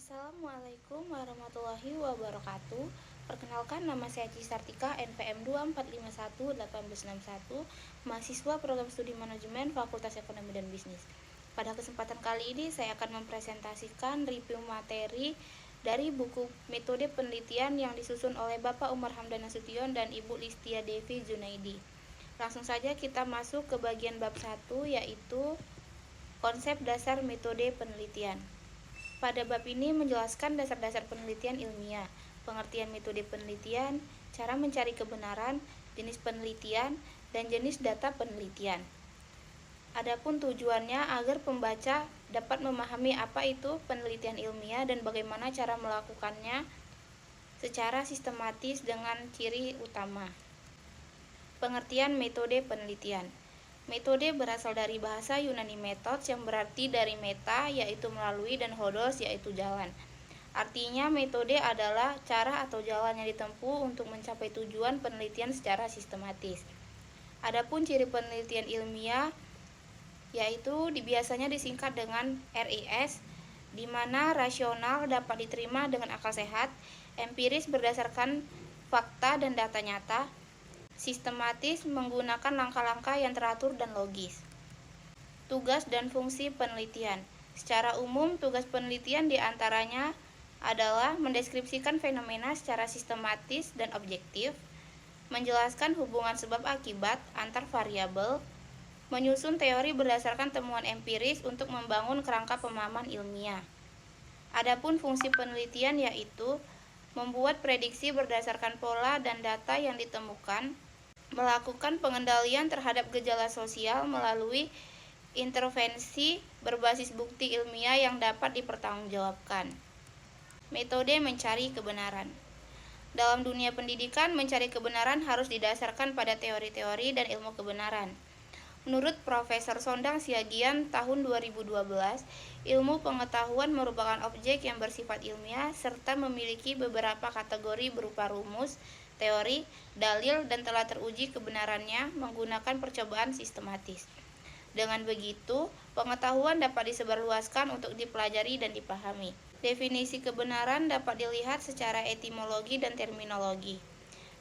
Assalamualaikum warahmatullahi wabarakatuh. Perkenalkan, nama saya Cisartika, NPM 24511861, mahasiswa Program Studi Manajemen Fakultas Ekonomi dan Bisnis. Pada kesempatan kali ini saya akan mempresentasikan review materi dari buku Metode Penelitian yang disusun oleh Bapak Umar Hamdan Nasution dan Ibu Listia Devi Junaidi. Langsung saja kita masuk ke bagian bab 1, yaitu konsep dasar metode penelitian. Pada bab ini menjelaskan dasar-dasar penelitian ilmiah, pengertian metode penelitian, cara mencari kebenaran, jenis penelitian, dan jenis data penelitian. Adapun tujuannya agar pembaca dapat memahami apa itu penelitian ilmiah dan bagaimana cara melakukannya secara sistematis dengan ciri utama. Pengertian metode penelitian. Metode berasal dari bahasa Yunani methods yang berarti dari meta yaitu melalui dan hodos yaitu jalan. Artinya metode adalah cara atau jalan yang ditempuh untuk mencapai tujuan penelitian secara sistematis. Adapun ciri penelitian ilmiah yaitu biasanya disingkat dengan RIS, di mana rasional dapat diterima dengan akal sehat, empiris berdasarkan fakta dan data nyata, sistematis menggunakan langkah-langkah yang teratur dan logis. Tugas dan fungsi penelitian. Secara umum, tugas penelitian diantaranya adalah mendeskripsikan fenomena secara sistematis dan objektif, menjelaskan hubungan sebab akibat antar variabel, menyusun teori berdasarkan temuan empiris untuk membangun kerangka pemahaman ilmiah. Adapun fungsi penelitian yaitu membuat prediksi berdasarkan pola dan data yang ditemukan, melakukan pengendalian terhadap gejala sosial melalui intervensi berbasis bukti ilmiah yang dapat dipertanggungjawabkan. Metode mencari kebenaran. Dalam dunia pendidikan, mencari kebenaran harus didasarkan pada teori-teori dan ilmu kebenaran. Menurut Profesor Sondang Siagian tahun 2012, ilmu pengetahuan merupakan objek yang bersifat ilmiah serta memiliki beberapa kategori berupa rumus, teori, dalil, dan telah teruji kebenarannya menggunakan percobaan sistematis. Dengan begitu, pengetahuan dapat disebarluaskan untuk dipelajari dan dipahami. Definisi kebenaran dapat dilihat secara etimologi dan terminologi.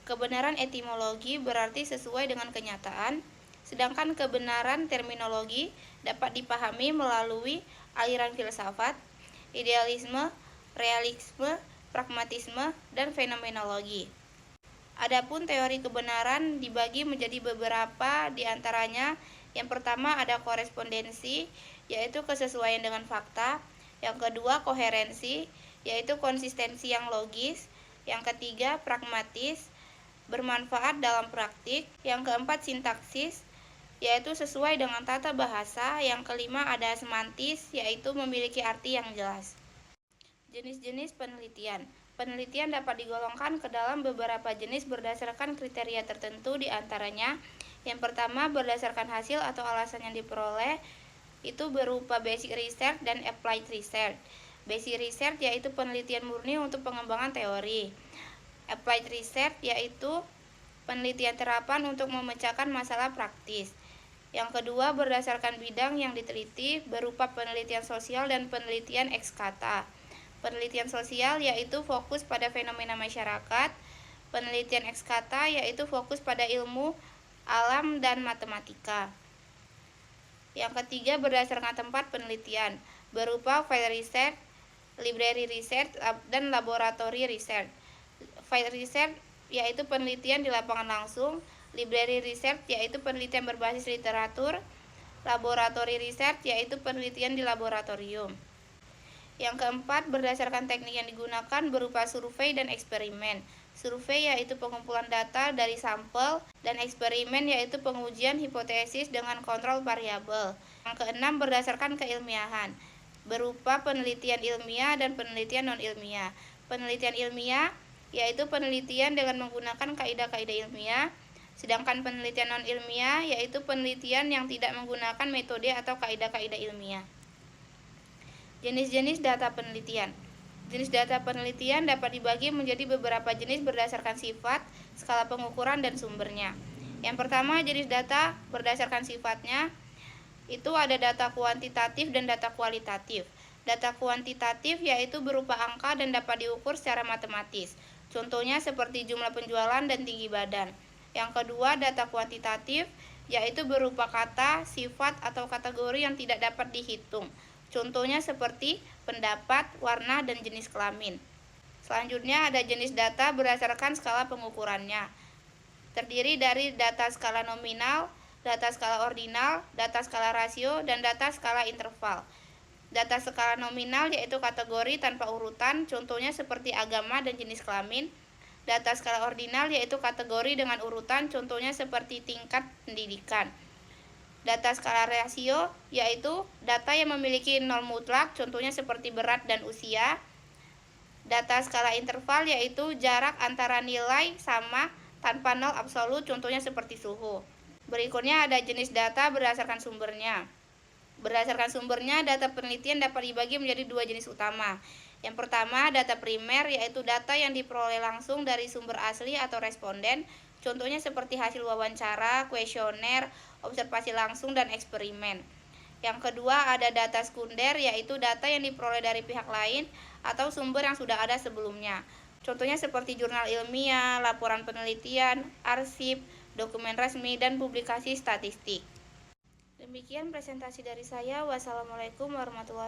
Kebenaran etimologi berarti sesuai dengan kenyataan, sedangkan kebenaran terminologi dapat dipahami melalui aliran filsafat, idealisme, realisme, pragmatisme, dan fenomenologi. Adapun teori kebenaran dibagi menjadi beberapa diantaranya. Yang pertama ada korespondensi, yaitu kesesuaian dengan fakta. Yang kedua koherensi, yaitu konsistensi yang logis. Yang ketiga pragmatis, bermanfaat dalam praktik. Yang keempat sintaksis, yaitu sesuai dengan tata bahasa. Yang kelima ada semantis, yaitu memiliki arti yang jelas. Jenis-jenis penelitian. Penelitian dapat digolongkan ke dalam beberapa jenis berdasarkan kriteria tertentu, diantaranya yang pertama berdasarkan hasil atau alasan yang diperoleh, itu berupa basic research dan applied research. Basic research yaitu penelitian murni untuk pengembangan teori. Applied research yaitu penelitian terapan untuk memecahkan masalah praktis. Yang kedua berdasarkan bidang yang diteliti berupa penelitian sosial dan penelitian ex kata. Penelitian sosial yaitu fokus pada fenomena masyarakat. Penelitian ex kata yaitu fokus pada ilmu alam dan matematika. Yang ketiga berdasarkan tempat penelitian berupa field research, library research, dan laboratory research. Field research yaitu penelitian di lapangan langsung, library research yaitu penelitian berbasis literatur, laboratory research yaitu penelitian di laboratorium. Yang keempat berdasarkan teknik yang digunakan berupa survei dan eksperimen. Survei yaitu pengumpulan data dari sampel, dan eksperimen yaitu pengujian hipotesis dengan kontrol variabel. Yang keenam berdasarkan keilmiahan berupa penelitian ilmiah dan penelitian non-ilmiah. Penelitian ilmiah yaitu penelitian dengan menggunakan kaidah-kaidah ilmiah, sedangkan penelitian non-ilmiah yaitu penelitian yang tidak menggunakan metode atau kaidah-kaidah ilmiah. Jenis-jenis data penelitian. Jenis data penelitian dapat dibagi menjadi beberapa jenis berdasarkan sifat, skala pengukuran, dan sumbernya. Yang pertama, jenis data berdasarkan sifatnya, itu ada data kuantitatif dan data kualitatif. Data kuantitatif yaitu berupa angka dan dapat diukur secara matematis. Contohnya seperti jumlah penjualan dan tinggi badan. Yang kedua, data kuantitatif yaitu berupa kata, sifat, atau kategori yang tidak dapat dihitung. Contohnya seperti pendapat, warna, dan jenis kelamin. Selanjutnya ada jenis data berdasarkan skala pengukurannya. Terdiri dari data skala nominal, data skala ordinal, data skala rasio, dan data skala interval. Data skala nominal yaitu kategori tanpa urutan, contohnya seperti agama dan jenis kelamin. Data skala ordinal yaitu kategori dengan urutan, contohnya seperti tingkat pendidikan. Data skala rasio yaitu data yang memiliki nol mutlak, contohnya seperti berat dan usia. Data skala interval yaitu jarak antara nilai sama tanpa nol absolut, contohnya seperti suhu. Berikutnya ada jenis data berdasarkan sumbernya. Berdasarkan sumbernya, data penelitian dapat dibagi menjadi dua jenis utama. Yang pertama, data primer, yaitu data yang diperoleh langsung dari sumber asli atau responden, contohnya seperti hasil wawancara, kuesioner, observasi langsung, dan eksperimen. Yang kedua, ada data sekunder, yaitu data yang diperoleh dari pihak lain atau sumber yang sudah ada sebelumnya. Contohnya seperti jurnal ilmiah, laporan penelitian, arsip, dokumen resmi, dan publikasi statistik. Demikian presentasi dari saya. Wassalamualaikum warahmatullahi wabarakatuh.